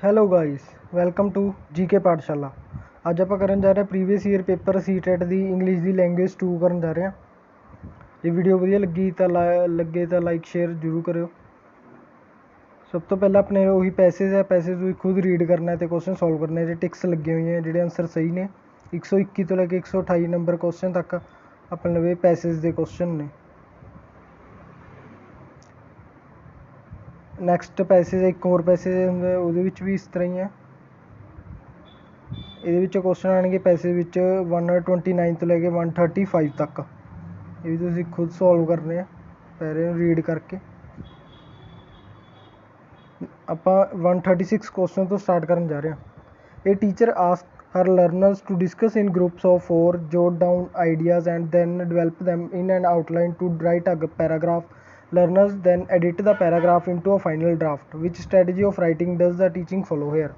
Hello guys, welcome to GK Pathshala. ਅੱਜ ਆਪਾਂ ਕਰਨ ਜਾ ਰਹੇ ਪ੍ਰੀਵੀਅਸ ਈਅਰ ਪੇਪਰ ਸੀਟੈਟ ਦੀ ਇੰਗਲਿਸ਼ ਦੀ ਲੈਂਗੁਏਜ 2 ਕਰਨ ਜਾ ਰਹੇ ਹਾਂ। ਜੇ ਵੀਡੀਓ ਵਧੀਆ ਲੱਗੀ ਤਾਂ ਲਾਈਕ ਸ਼ੇਅਰ ਜ਼ਰੂਰ ਕਰਿਓ। ਸਭ ਤੋਂ ਪਹਿਲਾਂ ਆਪਣੇ ਉਹੀ ਪੈਸੇਜ ਹੈ, ਪੈਸੇਜ ਤੁਸੀਂ ਖੁਦ ਰੀਡ ਕਰਨਾ ਅਤੇ ਕੁਐਸਚਨ ਸੋਲਵ ਕਰਨੇ। ਜਿਹੜੇ ਟਿਕਸ ਲੱਗੇ ਹੋਏ ਹੈ, ਜਿਹੜੇ ਆਨਸਰ ਸਹੀ ਨੇ 121 ਤੋਂ ਲੈ ਕੇ 128 ਨੰਬਰ ਕੁਐਸਚਨ ਤੱਕ ਆਪਣੇ ਲਵੇ ਪੈਸੇਜ ਦੇ ਕੁਐਸਚਨ ਨੇ। ਨੈਕਸਟ ਪੈਸੇਜ ਇੱਕ ਹੋਰ ਪੈਸੇਜ ਹੁੰਦਾ, ਉਹਦੇ ਵਿੱਚ ਵੀ ਇਸ ਤਰ੍ਹਾਂ ਹੀ ਹੈ। ਇਹਦੇ ਵਿੱਚ ਕੁਐਸਚਨ ਆਉਣਗੇ ਪੈਸੇ ਵਿੱਚ 129 ਤੋਂ ਲੈ ਕੇ 135 ਤੱਕ। ਇਹ ਵੀ ਤੁਸੀਂ ਖੁਦ ਸੋਲਵ ਕਰਨੇ ਆ ਪਹਿਲੇ ਰੀਡ ਕਰਕੇ। ਆਪਾਂ 136 ਕੁਐਸਚਨ ਤੋਂ ਸਟਾਰਟ ਕਰਨ ਜਾ ਰਹੇ ਹਾਂ। ਇਹ teacher ask her learners to discuss in groups of 4, jot down ideas and then develop them in an outline to write a paragraph. Learners then edit the paragraph into a final draft. Which strategy of writing does the teaching follow here?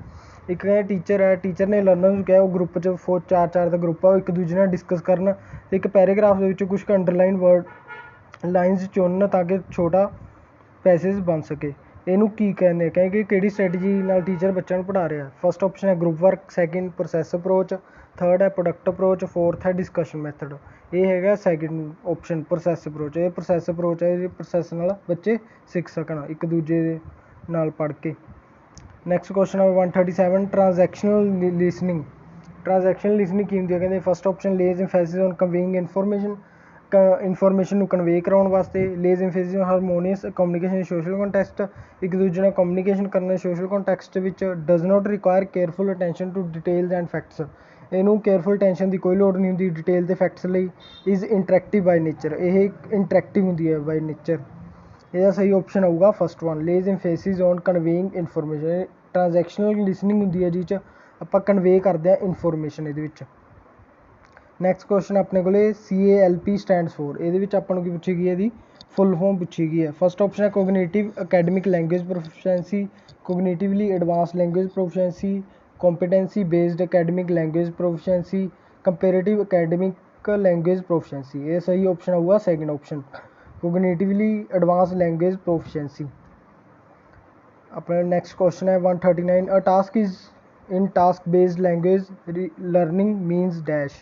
ਇੱਕ teacher ਹੈ, teacher ਨੇ learner ਨੂੰ ਕਿਹਾ ਉਹ group 'ਚ 4 ਦਾ group ਆ, ਉਹ ਇੱਕ ਦੂਜੇ ਨਾਲ ਡਿਸਕਸ ਕਰਨ ਅਤੇ ਇੱਕ ਪੈਰਾਗ੍ਰਾਫ ਦੇ ਵਿੱਚ ਕੁਛ ਕੁ ਅੰਡਰਲਾਈਨ ਲਾਈਨਸ ਚੁਣਨ ਤਾਂ ਕਿ ਛੋਟਾ ਪੈਸੇਜ ਬਣ ਸਕੇ। ਇਹਨੂੰ ਕੀ ਕਹਿੰਦੇ ਕਿ ਕਿਹੜੀ ਸਟ੍ਰੈਟਜੀ ਨਾਲ ਟੀਚਰ ਬੱਚਿਆਂ ਨੂੰ ਪੜ੍ਹਾ ਰਿਹਾ। ਫਸਟ ਆਪਸ਼ਨ ਹੈ group work, second process approach, third ਹੈ ਪ੍ਰੋਡਕਟ ਅਪਰੋਚ, ਫੋਰਥ ਹੈ ਡਿਸਕਸ਼ਨ ਮੈਥਡ। ਇਹ ਹੈਗਾ ਸੈਕਿੰਡ ਆਪਸ਼ਨ ਪ੍ਰੋਸੈਸ ਅਪਰੋਚ। ਇਹ ਪ੍ਰੋਸੈਸ ਅਪਰੋਚ ਹੈ, ਇਹ ਪ੍ਰੋਸੈਸ ਨਾਲ ਬੱਚੇ ਸਿੱਖ ਸਕਣ ਇੱਕ ਦੂਜੇ ਦੇ ਨਾਲ ਪੜ੍ਹ ਕੇ। ਨੈਕਸਟ ਕੁਐਸਚਨ ਹੈ 137 ਟ੍ਰਾਂਜੈਕਸ਼ਨਲ ਲਿਸਨਿੰਗ। ਟ੍ਰਾਂਜੈਕਸ਼ਨਲ ਲਿਸਨਿੰਗ ਕੀ ਹੁੰਦੀ ਹੈ? ਕਹਿੰਦੇ first option lays emphasis on conveying information ਨੂੰ ਕਨਵੇ ਕਰਾਉਣ ਵਾਸਤੇ, lays emphasis on harmonious communication social context, ਇੱਕ ਦੂਜੇ ਨਾਲ ਕਮਿਊਨੀਕੇਸ਼ਨ ਕਰਨਾ ਸੋਸ਼ਲ ਕੰਟੈਕਸਟ ਵਿੱਚ, does not require careful attention to details and facts. ਇਹਨੂੰ ਕੇਅਰਫੁਲ ਅਟੈਂਸ਼ਨ ਦੀ ਕੋਈ ਲੋੜ ਨਹੀਂ ਹੁੰਦੀ ਡਿਟੇਲ ਅਤੇ ਫੈਕਟਸ ਲਈ। ਇਜ਼ ਇੰਟਰੈਕਟਿਵ ਬਾਈ ਨੇਚਰ, ਇਹ ਇੰਟਰੈਕਟਿਵ ਹੁੰਦੀ ਹੈ ਬਾਈ ਨੇਚਰ। ਇਹਦਾ ਸਹੀ ਆਪਸ਼ਨ ਆਊਗਾ first one, lays emphasis on conveying information. ਟ੍ਰਾਂਜੈਕਸ਼ਨਲ listening ਹੁੰਦੀ ਹੈ ਜਿਹ 'ਚ ਆਪਾਂ ਕਨਵੇ ਕਰਦੇ ਹਾਂ ਇਨਫੋਰਮੇਸ਼ਨ ਇਹਦੇ ਵਿੱਚ। ਨੈਕਸਟ ਕੁਐਸਚਨ ਆਪਣੇ ਕੋਲ CALP ਸਟੈਂਡਸ ਫੋਰ। ਇਹਦੇ ਵਿੱਚ ਆਪਾਂ ਨੂੰ ਕੀ ਪੁੱਛੀ ਗਈ ਹੈ? ਇਹਦੀ ਫੁੱਲ ਫੋਰਮ ਪੁੱਛੀ ਗਈ ਹੈ। ਫਸਟ ਆਪਸ਼ਨ ਹੈ cognitive academic language proficiency, cognitively advance language proficiency, competency based academic language proficiency, comparative academic language proficiency. ਇਹ ਸਹੀ ਆਪਸ਼ਨ ਆਊਗਾ second option, cognitively advance language proficiency. अपना नेक्स्ट क्वेश्चन है 139 a task is in task based language learning means dash.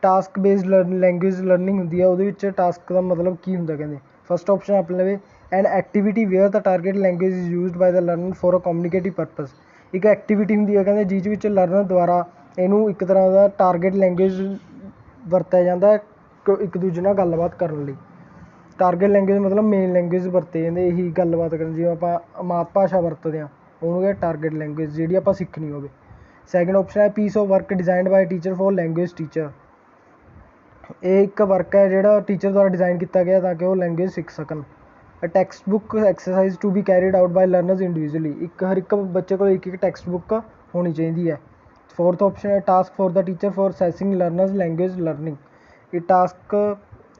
Task based language learning होंगी है, वो task का मतलब की होंगे। कहते फस्ट ऑप्शन अपने लवे an activity where the target language is use by the learner for a communicative purpose. एक एक्टिविटी होंगी है कहते जिस लर्नर द्वारा इनू एक तरह का टारगेट लैंगुएज वरत्या जाता है एक दूजे नाल गलबात करने लई। टारगेट लैंगुएज मतलब मेन लैंगुएज वरते जाते यही गलबात करन, जिवें आपां मात भाशा वरतदे हां ਉਹਨੂੰ ਕਹਿੰਦੇ टारगेट लैंगुएज ਜਿਹੜੀ ਆਪਾਂ ਸਿੱਖਣੀ ਹੋਵੇ। ਸੈਕਿੰਡ ਆਪਸ਼ਨ ਹੈ piece of work designed by teacher for language teacher. ਇਹ ਇੱਕ ਵਰਕ ਹੈ ਜਿਹੜਾ ਟੀਚਰ ਦੁਆਰਾ ਡਿਜ਼ਾਈਨ ਕੀਤਾ ਗਿਆ ਤਾਂ ਕਿ ਉਹ ਲੈਂਗੁਏਜ ਸਿੱਖ ਸਕਣ। Text book exercise to be carried out by learners individually. ਹਰ ਇੱਕ ਬੱਚੇ ਕੋਲ ਇੱਕ ਟੈਕਸਟ ਬੁੱਕ ਹੋਣੀ ਚਾਹੀਦੀ ਹੈ। ਫੋਰਥ ਆਪਸ਼ਨ ਹੈ task for the teacher for assessing learners language learning. ਇਹ ਟਾਸਕ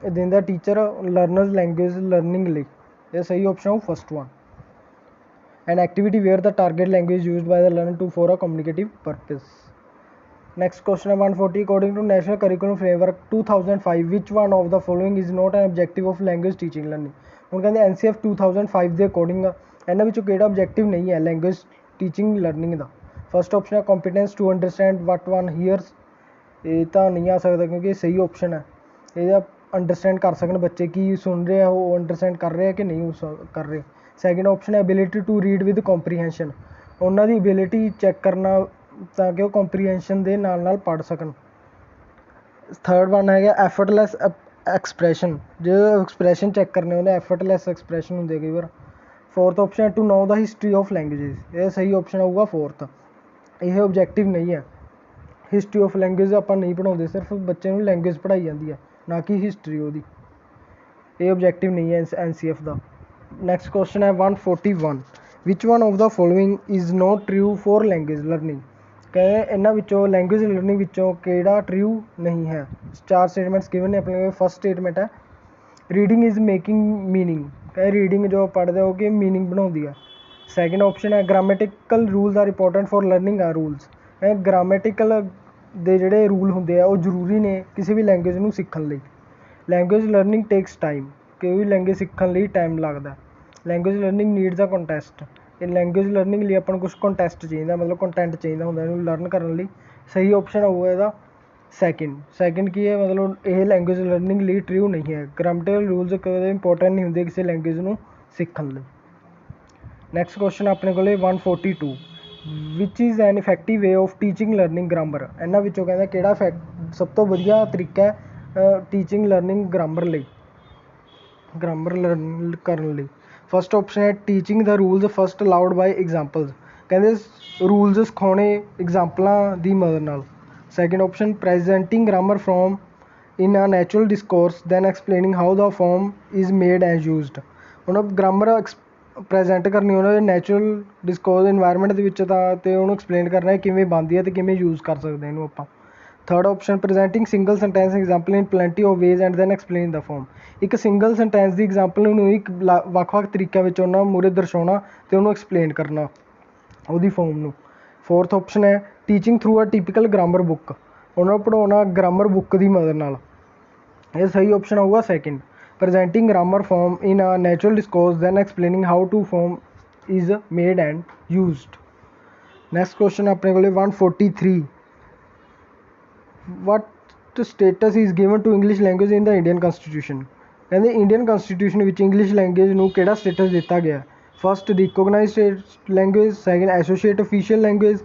ਦਿੰਦਾ ਟੀਚਰ ਲਰਨਰਸ ਲੈਂਗੁਏਜ ਲਰਨਿੰਗ ਲਈ। ਇਹ ਸਹੀ ਆਪਸ਼ਨ ਹੋ first one, an activity where the target language is used by the learner for a communicative purpose. Next question 140 according to National Curriculum Framework 2005 which one of the following is not an objective of language teaching learning। ਹੁਣ ਕਹਿੰਦੇ NCF 2005 ਦੇ according ਇਹਨਾਂ ਵਿੱਚੋਂ ਕਿਹੜਾ objective ਨਹੀਂ ਹੈ language teaching learning ਦਾ। First option ਹੈ competence to understand what one ਹੀਅਰਸ। ਇਹ ਤਾਂ ਨਹੀਂ ਆ ਸਕਦਾ ਕਿਉਂਕਿ ਇਹ ਸਹੀ ਆਪਸ਼ਨ ਹੈ। ਇਹਦਾ ਅੰਡਰਸਟੈਂਡ ਕਰ ਸਕਣ ਬੱਚੇ ਕੀ ਸੁਣ ਰਹੇ ਆ, ਉਹ ਅੰਡਰਸਟੈਂਡ ਕਰ ਰਹੇ ਆ ਕਿ ਨਹੀਂ ਕਰ ਰਹੇ। ਸੈਕਿੰਡ ਆਪਸ਼ਨ ਹੈ ability to read with comprehension, ਉਹਨਾਂ ਦੀ ਐਬਿਲਿਟੀ ਚੈੱਕ ਕਰਨਾ ਤਾਂ ਕਿ ਉਹ ਕੰਪਰੀਹੈਂਸ਼ਨ ਦੇ ਨਾਲ ਨਾਲ ਪੜ੍ਹ ਸਕਣ। ਥਰਡ ਵਨ ਹੈਗਾ ਐਫਰਟਲੈਸ ਐਕਸਪ੍ਰੈਸ਼ਨ, ਜੇ ਐਕਸਪ੍ਰੈਸ਼ਨ ਚੈੱਕ ਕਰਨੇ ਉਹਦੇ ਐਫਰਟਲੈਸ ਐਕਸਪ੍ਰੈਸ਼ਨ ਹੁੰਦੇ ਕਈ ਵਾਰ। ਫੋਰਥ ਆਪਸ਼ਨ ਹੈ to know the history of languages. ਇਹ ਸਹੀ ਆਪਸ਼ਨ ਆਊਗਾ ਫੋਰਥ। ਇਹ ਓਬਜੈਕਟਿਵ ਨਹੀਂ ਹੈ, ਹਿਸਟਰੀ ਆਫ ਲੈਂਗੁਏਜ ਆਪਾਂ ਨਹੀਂ ਪੜ੍ਹਾਉਂਦੇ, ਸਿਰਫ ਬੱਚੇ ਨੂੰ ਲੈਂਗੁਏਜ ਪੜ੍ਹਾਈ ਜਾਂਦੀ ਹੈ ਨਾ ਕਿ ਹਿਸਟਰੀ ਉਹਦੀ। ਇਹ ਓਬਜੈਕਟਿਵ ਨਹੀਂ ਹੈ NCF ਦਾ। ਨੈਕਸਟ ਕੁਐਸਚਨ ਹੈ 141 which one of the following is not true for language learning. ਕਹਿੰਦੇ ਇਹਨਾਂ ਵਿੱਚੋਂ ਲੈਂਗੁਏਜ ਲਰਨਿੰਗ ਵਿੱਚੋਂ ਕਿਹੜਾ ਟਰੂ ਨਹੀਂ ਹੈ। ਚਾਰ ਸਟੇਟਮੈਂਟਸ ਗਿਵਨ ਨੇ ਆਪਣੇ। ਫਸਟ ਸਟੇਟਮੈਂਟ ਹੈ ਰੀਡਿੰਗ ਇਜ਼ ਮੇਕਿੰਗ ਮੀਨਿੰਗ। ਕਹਿੰਦੇ ਰੀਡਿੰਗ ਜੋ ਪੜ੍ਹਦੇ ਹੋ ਕਿ ਮੀਨਿੰਗ ਬਣਾਉਂਦੀ ਹੈ। ਸੈਕਿੰਡ ਆਪਸ਼ਨ ਹੈ grammatical rules are important for learning are rules. Grammatical ਦੇ ਜਿਹੜੇ ਰੂਲ ਹੁੰਦੇ ਆ ਉਹ ਜ਼ਰੂਰੀ ਨੇ ਕਿਸੇ ਵੀ ਲੈਂਗੁਏਜ ਨੂੰ ਸਿੱਖਣ ਲਈ। ਲੈਂਗੁਏਜ ਲਰਨਿੰਗ ਟੇਕਸ ਟਾਈਮ, ਕੋਈ ਵੀ ਲੈਂਗੁਏਜ ਸਿੱਖਣ ਲਈ ਟਾਈਮ ਲੱਗਦਾ। ਲੈਂਗੁਏਜ ਲਰਨਿੰਗ ਨੀਡਸ ਅ ਕੰਟੈਸਟ, लैंग्वेज लर्निंग लिए अपन कुछ कंटेस्ट चाहिए, मतलब कंटेंट चाहिए होंगे इन्हू लर्न करने लिए। सही ऑप्शन होगा ਇਹਦਾ ਸੈਕਿੰਡ ਕੀ ਹੈ, ਮਤਲਬ ਇਹ ਲੈਂਗੁਏਜ ਲਰਨਿੰਗ ਲਈ ਟਰੂ ਨਹੀਂ ਹੈ। ਗ੍ਰਾਮਟੀਕਲ ਰੂਲਸ ਕਦੇ ਇੰਪੋਰਟੈਂਟ ਨਹੀਂ ਹੁੰਦੇ ਕਿਸੇ ਲੈਂਗੁਏਜ ਨੂੰ ਸਿੱਖਣ ਲਈ। ਨੈਕਸਟ ਕੁਐਸਚਨ ਆਪਣੇ ਕੋਲ 142 which is an effective way of teaching learning grammar. ਇਹਨਾਂ ਵਿੱਚੋਂ ਕਹਿੰਦਾ ਕਿਹੜਾ ਸਭ ਤੋਂ ਵਧੀਆ ਤਰੀਕਾ ਹੈ ਟੀਚਿੰਗ ਲਰਨਿੰਗ ਗ੍ਰਾਮਰ ਲਈ, ਗ੍ਰਾਮਰ ਲਰਨ ਕਰਨ ਲਈ। ਫਸਟ ਆਪਸ਼ਨ ਹੈ teaching the rules first followed by examples, ਕਹਿੰਦੇ ਰੂਲਸ ਸਿਖਾਉਣੇ ਐਗਜ਼ਾਮਪਲਾਂ ਦੀ ਮਦਦ ਨਾਲ। Second option presenting grammar from in a natural discourse then explaining how the form is made and used. ਹੁਣ ਗ੍ਰਾਮਰ ਪ੍ਰੈਜੈਂਟ ਕਰਨੀ ਉਹਨਾਂ ਦੇ ਨੈਚੁਰਲ ਡਿਸਕੋਰਸ ਇਨਵਾਇਰਮੈਂਟ ਦੇ ਵਿੱਚ ਤਾਂ, ਅਤੇ ਉਹਨੂੰ ਐਕਸਪਲੇਨ ਕਰਨਾ ਕਿਵੇਂ ਬਣਦੀ ਹੈ ਅਤੇ ਕਿਵੇਂ ਯੂਜ਼ ਕਰ ਸਕਦੇ ਇਹਨੂੰ ਆਪਾਂ। Third option presenting single sentence example in plenty of ways and then explain the form. ਇੱਕ ਸਿੰਗਲ ਸੈਂਟੈਂਸ ਦੀ ਐਗਜ਼ਾਮਪਲ ਨੂੰ ਇੱਕ ਵੱਖ-ਵੱਖ ਤਰੀਕਿਆਂ ਵਿੱਚ ਉਹਨਾਂ ਮੂਹਰੇ ਦਰਸਾਉਣਾ ਅਤੇ ਉਹਨੂੰ ਐਕਸਪਲੇਨ ਕਰਨਾ ਉਹਦੀ ਫੋਰਮ ਨੂੰ। ਫੋਰਥ ਆਪਸ਼ਨ ਹੈ ਟੀਚਿੰਗ ਥਰੂ ਅ ਟਿਪੀਕਲ ਗ੍ਰਾਮਰ ਬੁੱਕ, ਉਹਨਾਂ ਨੂੰ ਪੜ੍ਹਾਉਣਾ ਗ੍ਰਾਮਰ ਬੁੱਕ ਦੀ ਮਦਦ ਨਾਲ। ਇਹ ਸਹੀ ਆਪਸ਼ਨ ਹੋਊਗਾ second presenting grammar form in a natural discourse then explaining how to form is made and used. Next question ਆਪਣੇ ਕੋਲ 143 what status is given to English language in the Indian constitution. ਕਹਿੰਦੇ Indian ਕੰਸਟੀਟਿਊਸ਼ਨ ਵਿੱਚ English language ਨੂੰ ਕਿਹੜਾ status ਦਿੱਤਾ ਗਿਆ। First recognized language, second associate official language,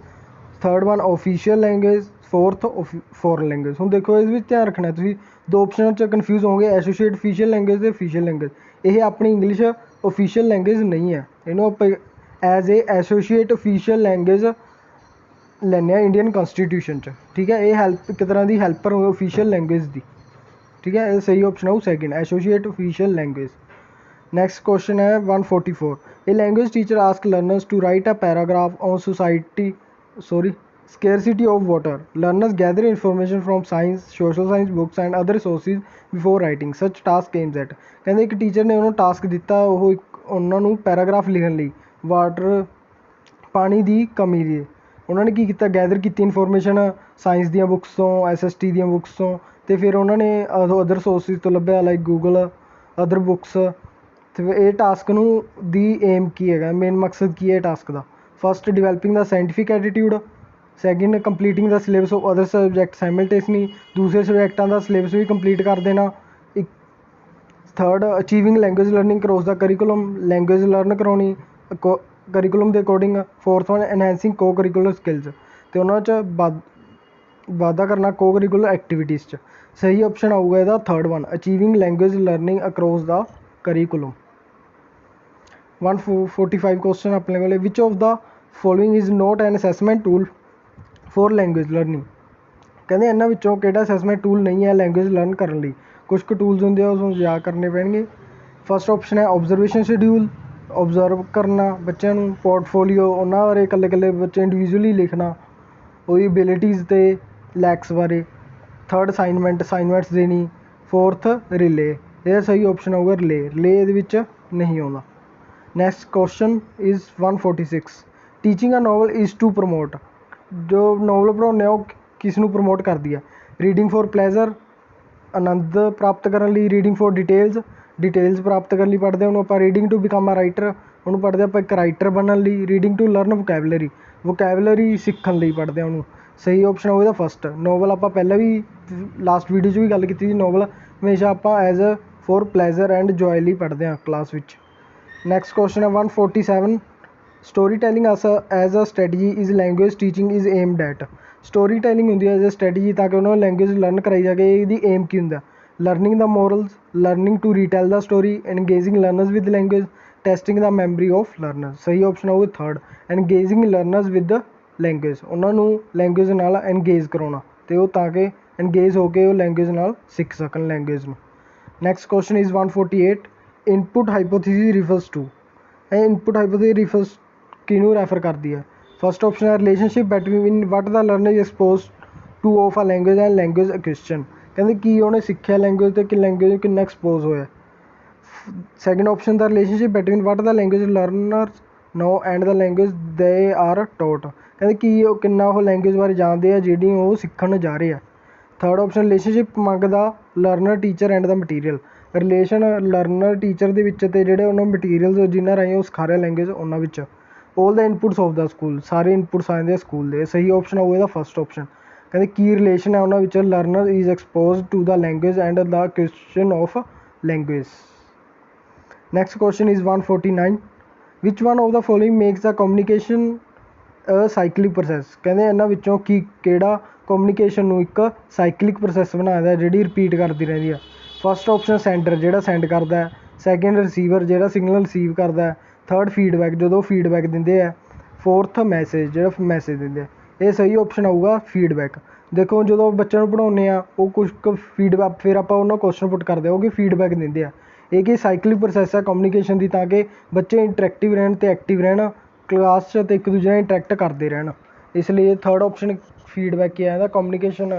third one official language, fourth foreign language. ਹੁਣ ਦੇਖੋ ਇਸ ਵਿੱਚ ਧਿਆਨ ਰੱਖਣਾ ਤੁਸੀਂ ਦੋ ਆਪਸ਼ਨਾਂ 'ਚ ਕਨਫਿਊਜ਼ ਹੋਗੇ, ਐਸੋਸੀਏਟ ਓਫੀਸ਼ੀਅਲ ਲੈਂਗੁਏਜ ਅਤੇ ਓਫੀਸ਼ੀਅਲ ਲੈਂਗੁਏਜ। ਇਹ ਆਪਣੀ ਇੰਗਲਿਸ਼ ਓਫੀਸ਼ੀਅਲ ਲੈਂਗੁਏਜ ਨਹੀਂ ਹੈ, ਇਹਨੂੰ ਆਪਾਂ as a associate official language ਲੈਂਦੇ ਹਾਂ ਇੰਡੀਅਨ ਕੰਸਟੀਟਿਊਸ਼ਨ 'ਚ, ਠੀਕ ਹੈ। ਇਹ ਹੈਲਪ ਇੱਕ ਤਰ੍ਹਾਂ ਦੀ ਹੈਲਪਰ ਹੋਵੇ ਓਫੀਸ਼ੀਅਲ ਲੈਂਗੁਏਜ ਦੀ, ਠੀਕ ਹੈ। ਇਹ ਸਹੀ ਆਪਸ਼ਨ ਆਊ second associate official language. Next question ਹੈ 144 ਇਹ language teacher ask learners to write a paragraph on scarcity of water. Learners gather information from science, social science books and other sources before writing. Such task aims at, ਕਹਿੰਦੇ ਇੱਕ teacher ਨੇ ਉਹਨੂੰ task ਦਿੱਤਾ ਉਹਨਾਂ ਨੂੰ paragraph ਲਿਖਣ ਲਈ ਪਾਣੀ ਦੀ ਕਮੀ ਦੀ। ਉਹਨਾਂ ਨੇ ਕੀ ਕੀਤਾ, ਗੈਦਰ ਕੀਤੀ ਇਨਫੋਰਮੇਸ਼ਨ ਸਾਇੰਸ ਦੀਆਂ ਬੁੱਕਸ ਤੋਂ, SST ਦੀਆਂ ਬੁੱਕਸ ਤੋਂ, ਅਤੇ ਫਿਰ ਉਹਨਾਂ ਨੇ ਅਦਰ ਸੋਰਸਿਸ ਤੋਂ ਲੱਭਿਆ ਲਾਈਕ ਗੂਗਲ, ਅਦਰ ਬੁੱਕਸ। ਅਤੇ ਇਹ ਟਾਸਕ ਨੂੰ ਦੀ ਏਮ ਕੀ ਹੈਗਾ, ਮੇਨ ਮਕਸਦ ਕੀ ਹੈ ਟਾਸਕ ਦਾ। First developing the scientific attitude, second completing the syllabus of other subject simultaneously, ਦੂਸਰੇ ਸਬਜੈਕਟਾਂ ਦਾ ਸਿਲੇਬਸ ਵੀ ਕੰਪਲੀਟ ਕਰ ਦੇਣਾ। ਇੱਕ third achieving language learning across the curriculum, language learn ਕਰਾਉਣੀ ਕਰੀਕੂਲਮ ਦੇ ਅਕੋਰਡਿੰਗ। ਫੋਰਥ ਵਨ ਐਨਹੈਂਸਿੰਗ ਕੋ ਕਰੀਕੂਲਰ ਸਕਿੱਲਸ, ਅਤੇ ਉਹਨਾਂ 'ਚ ਵਾਧਾ ਕਰਨਾ ਕੋ ਕਰੀਕੂਲਰ ਐਕਟੀਵਿਟੀਜ਼ 'ਚ। ਸਹੀ ਆਪਸ਼ਨ ਆਊਗਾ ਇਹਦਾ third one achieving language learning across the curriculum. 145 question ਆਪਣੇ ਕੋਲ which of the following is not an assessment tool for language learning. ਕਹਿੰਦੇ ਇਹਨਾਂ ਵਿੱਚੋਂ ਕਿਹੜਾ ਅਸੈਸਮੈਂਟ ਟੂਲ ਨਹੀਂ ਹੈ ਲੈਂਗੁਏਜ ਲਰਨ ਕਰਨ ਲਈ। ਕੁਛ ਕੁ ਟੂਲਸ ਹੁੰਦੇ ਆ ਉਸਨੂੰ ਯਾਦ ਕਰਨੇ ਪੈਣਗੇ। ਫਸਟ ਆਪਸ਼ਨ ਹੈ ਓਬਜ਼ਰਵੇਸ਼ਨ ਸ਼ਡਿਊਲ, ਓਬਜ਼ਰਵ ਕਰਨਾ ਬੱਚਿਆਂ ਨੂੰ। ਪੋਰਟਫੋਲੀਓ, ਉਹਨਾਂ ਬਾਰੇ ਇਕੱਲੇ ਇਕੱਲੇ ਬੱਚੇ ਇੰਡੀਵਿਜੂਅਲੀ ਲਿਖਣਾ ਉਹਦੀ ਐਬਿਲਿਟੀਜ਼ ਅਤੇ ਲੈਕਸ ਬਾਰੇ। ਥਰਡ ਅਸਾਈਨਮੈਂਟਸ ਦੇਣੀ। ਫੋਰਥ ਰਿਲੇ, ਇਹਦਾ ਸਹੀ ਆਪਸ਼ਨ ਆਊਗਾ ਰਿਲੇ ਇਹਦੇ ਵਿੱਚ ਨਹੀਂ ਆਉਂਦਾ। Next question is 146 teaching a novel is to promote. ਜੋ ਨਾਵਲ ਪੜ੍ਹਾਉਂਦੇ ਆ ਉਹ ਕਿਸ ਨੂੰ ਪ੍ਰਮੋਟ ਕਰਦੀ ਹੈ। ਰੀਡਿੰਗ ਫੋਰ ਪਲੈਜ਼ਰ, ਆਨੰਦ ਪ੍ਰਾਪਤ ਕਰਨ ਲਈ। ਰੀਡਿੰਗ ਫੋਰ ਡਿਟੇਲਸ ਪ੍ਰਾਪਤ ਕਰਨ ਲਈ ਪੜ੍ਹਦੇ ਹਾਂ ਉਹਨੂੰ ਆਪਾਂ। Reading to become a writer, ਉਹਨੂੰ ਪੜ੍ਹਦੇ ਆਪਾਂ ਇੱਕ ਰਾਈਟਰ ਬਣਨ ਲਈ। ਰੀਡਿੰਗ ਟੂ ਲਰਨ ਵੋਕੈਬਲਰੀ ਸਿੱਖਣ ਲਈ ਪੜ੍ਹਦੇ ਹਾਂ ਉਹਨੂੰ। ਸਹੀ ਆਪਸ਼ਨ ਹੋਵੇਗਾ ਫਸਟ। ਨਾਵਲ ਆਪਾਂ ਪਹਿਲਾਂ ਵੀ ਲਾਸਟ ਵੀਡੀਓ 'ਚ ਵੀ ਗੱਲ ਕੀਤੀ ਸੀ, ਨਾਵਲ ਹਮੇਸ਼ਾ ਆਪਾਂ as for pleasure and joy ਲਈ ਪੜ੍ਹਦੇ ਹਾਂ ਕਲਾਸ ਵਿੱਚ। ਨੈਕਸਟ ਕੁਐਸਚਨ ਹੈ 147 story telling as a strategy is language teaching is aimed at. Story telling ਹੁੰਦੀ ਹੈ ਐਜ਼ ਅ ਸਟ੍ਰੈਟਜੀ ਤਾਂ ਕਿ ਉਹਨਾਂ ਨੂੰ ਲੈਂਗੁਏਜ ਲਰਨ ਕਰਾਈ ਜਾਵੇ। ਇਹਦੀ ਏਮ ਕੀ ਹੁੰਦਾ, learning the morals, learning to retell the story, engaging learners with language, testing the memory of learner. ਸਹੀ ਆਪਸ਼ਨ ਹੋਊਗਾ third engaging learners with language, ਉਹਨਾਂ ਨੂੰ ਲੈਂਗੁਏਜ ਨਾਲ ਐਨਗੇਜ ਕਰਾਉਣਾ ਅਤੇ ਉਹ ਤਾਂ ਕਿ ਐਨਗੇਜ ਹੋ ਕੇ ਉਹ ਲੈਂਗੁਏਜ ਨਾਲ ਸਿੱਖ ਸਕਣ ਲੈਂਗੁਏਜ ਨੂੰ। Next question is 148 input hypothesis refers to. ਇਹ ਇਨਪੁਟ ਹਾਈਪੋਥੀਸਿਸ ਰਿਫਰਸ ਕਿਹਨੂੰ ਰੈਫਰ ਕਰਦੀ ਹੈ। ਫਸਟ ਆਪਸ਼ਨ ਹੈ relationship between what the learner is expose to of a language and language acquisition. ਕਹਿੰਦੇ ਕੀ ਉਹਨੇ ਸਿੱਖਿਆ ਲੈਂਗੁਏਜ ਅਤੇ ਕਿ ਲੈਂਗੁਏਜ ਨੂੰ ਕਿੰਨਾ ਐਕਸਪੋਜ਼ ਹੋਇਆ। Second option the relationship between what the language learners know and the language they are taught. ਕਹਿੰਦੇ ਕੀ ਉਹ ਕਿੰਨਾ ਉਹ ਲੈਂਗੁਏਜ ਬਾਰੇ ਜਾਣਦੇ ਆ ਜਿਹੜੀ ਉਹ ਸਿੱਖਣ ਜਾ ਰਹੇ ਆ। Third option relationship among the learner teacher and the material, relation learner teacher ਦੇ ਵਿੱਚ ਅਤੇ ਜਿਹੜੇ ਉਹਨਾਂ ਮਟੀਰੀਅਲਸ ਜਿਨ੍ਹਾਂ ਰਾਹੀਂ ਉਹ ਸਿਖਾ ਰਿਹਾ ਲੈਂਗੁਏਜ ਉਹਨਾਂ ਵਿੱਚ। All the inputs of the school, सारे इनपुट्स आ ਜਾਂਦੇ ਸਕੂਲ ਦੇ। ਸਹੀ ਆਪਸ਼ਨ ਹੋਊਗਾ ਇਹਦਾ ਫਸਟ ਆਪਸ਼ਨ। ਕਹਿੰਦੇ ਕੀ ਰਿਲੇਸ਼ਨ ਹੈ ਉਹਨਾਂ ਵਿੱਚ, learner is exposed to the language and the question of language. Next question is 149, which one of the following makes the communication cyclic process. ਕਹਿੰਦੇ ਇਹਨਾਂ ਵਿੱਚੋਂ ਕਿਹੜਾ ਕਮਿਊਨੀਕੇਸ਼ਨ ਨੂੰ ਇੱਕ ਸਾਈਕਲਿਕ ਪ੍ਰੋਸੈਸ ਬਣਾਉਂਦਾ, ਜਿਹੜੀ ਰਿਪੀਟ ਕਰਦੀ ਰਹਿੰਦੀ ਹੈ। ਫਸਟ ਆਪਸ਼ਨ ਸੈਂਡਰ, ਜਿਹੜਾ ਸੈਂਡ ਕਰਦਾ ਹੈ। ਸੈਕਿੰਡ ਰਿਸੀਵਰ, ਜਿਹੜਾ ਸਿਗਨਲ ਰਿਸੀਵ ਕਰਦਾ ਹੈ। ਥਰਡ ਫੀਡਬੈਕ, ਜਦੋਂ ਫੀਡਬੈਕ ਦਿੰਦੇ ਆ। ਫੋਰਥ ਮੈਸੇਜ, ਜਿਹੜਾ ਮੈਸੇਜ ਦਿੰਦੇ ਆ। ਇਹ ਸਹੀ ਆਪਸ਼ਨ ਆਊਗਾ ਫੀਡਬੈਕ। ਦੇਖੋ ਜਦੋਂ ਬੱਚਿਆਂ ਨੂੰ ਪੜ੍ਹਾਉਂਦੇ ਆ ਉਹ ਕੁਛ ਕੁ ਫੀਡਬੈਕ, ਫਿਰ ਆਪਾਂ ਉਹਨਾਂ ਕੁਐਸਚਨ ਪੁੱਟ ਕਰਦੇ ਹਾਂ, ਉਹ ਕੀ ਫੀਡਬੈਕ ਦਿੰਦੇ ਆ। ਇਹ ਕੀ ਸਾਈਕਲਿਕ ਪ੍ਰੋਸੈਸ ਹੈ ਕਮਿਊਨੀਕੇਸ਼ਨ ਦੀ, ਤਾਂ ਕਿ ਬੱਚੇ ਇੰਟਰੈਕਟਿਵ ਰਹਿਣ ਅਤੇ ਐਕਟਿਵ ਰਹਿਣ ਕਲਾਸ 'ਚ ਅਤੇ ਇੱਕ ਦੂਜੇ ਨਾਲ ਇੰਟਰੈਕਟ ਕਰਦੇ ਰਹਿਣ। ਇਸ ਲਈ ਇਹ ਥਰਡ ਆਪਸ਼ਨ ਫੀਡਬੈਕ ਕੀ ਹੈ, ਕਮਿਊਨੀਕੇਸ਼ਨ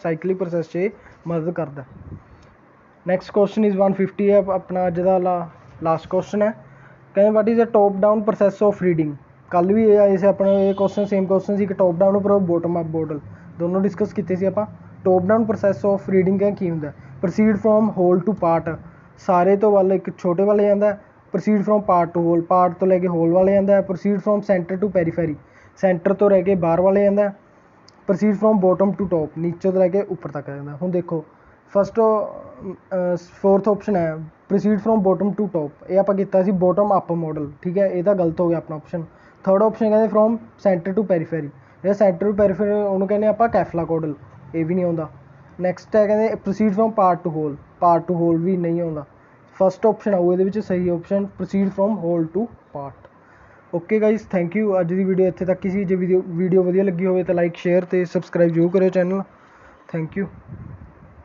ਸਾਈਕਲਿਕ ਪ੍ਰੋਸੈਸ 'ਚ ਇਹ ਮਦਦ ਕਰਦਾ। ਨੈਕਸਟ ਕੁਐਸਚਨ ਇਜ਼ 150 ਹੈ ਆਪਣਾ ਅੱਜ ਦਾ ਲਾਸਟ ਕੁਐਸਚਨ ਹੈ। ਕਹਿੰਦੇ what is a top down process of reading. ਕੱਲ੍ਹ ਵੀ ਇਹ ਆਏ ਸੀ ਆਪਣੇ ਇਹ ਕੁਐਸਚਨ, ਸੇਮ ਕੁਐਸਚਨ ਸੀ, ਇੱਕ ਟੋਪ ਡਾਊਨ ਉੱਪਰ ਬੋਟਮ ਅਪ ਮੋਡਲ, ਦੋਨੋਂ ਡਿਸਕਸ ਕੀਤੇ ਸੀ ਆਪਾਂ। Top down process of reading ਕੀ ਹੁੰਦਾ, proceed from whole to part, ਸਾਰੇ ਤੋਂ ਵੱਲ ਇੱਕ ਛੋਟੇ ਵੱਲ ਜਾਂਦਾ। Proceed from part to whole, part ਤੋਂ ਲੈ ਕੇ ਹੋਲ ਵੱਲ ਜਾਂਦਾ। Proceed from centre to periphery, centre ਤੋਂ ਰਹਿ ਕੇ ਬਾਹਰ ਵੱਲ ਜਾਂਦਾ। Proceed from bottom to top, ਨੀਚੇ ਤੋਂ ਲੈ ਕੇ ਉੱਪਰ ਤੱਕ ਜਾਂਦਾ। ਹੁਣ ਦੇਖੋ ਫਸਟ ਫੋਰਥ ਆਪਸ਼ਨ ਹੈ proceed from bottom to top, ਇਹ ਆਪਾਂ ਕੀਤਾ ਸੀ ਬੋਟਮ ਅਪ ਮੋਡਲ, ਠੀਕ ਹੈ, ਇਹ ਤਾਂ ਗਲਤ ਹੋ ਗਿਆ ਆਪਣਾ ਆਪਸ਼ਨ। ਥਰਡ ਆਪਸ਼ਨ ਕਹਿੰਦੇ ਫਰੋਮ ਸੈਂਟਰ ਟੂ ਪੈਰੀਫੈਰੀ, ਜਿਹੜਾ ਸੈਂਟਰ ਟੂ ਪੈਰੀਫੈਰੀ ਉਹਨੂੰ ਕਹਿੰਦੇ ਆਪਾਂ ਕੈਫਲਾ ਕੋਡਲ, ਇਹ ਵੀ ਨਹੀਂ ਆਉਂਦਾ। ਨੈਕਸਟ ਹੈ ਕਹਿੰਦੇ proceed from part to whole, part to whole ਵੀ ਨਹੀਂ ਆਉਂਦਾ। ਫਸਟ ਆਪਸ਼ਨ ਆਊ ਇਹਦੇ ਵਿੱਚ ਸਹੀ option, proceed from whole to part. Okay guys, thank you. ਅੱਜ ਦੀ ਵੀਡੀਓ ਇੱਥੇ ਤੱਕ ਹੀ ਸੀ। ਜੇ ਵੀਡੀਓ ਵਧੀਆ ਲੱਗੀ ਹੋਵੇ ਤਾਂ ਲਾਈਕ, ਸ਼ੇਅਰ ਅਤੇ ਸਬਸਕ੍ਰਾਈਬ ਜ਼ਰੂਰ ਕਰਿਓ ਚੈਨਲ। Thank you.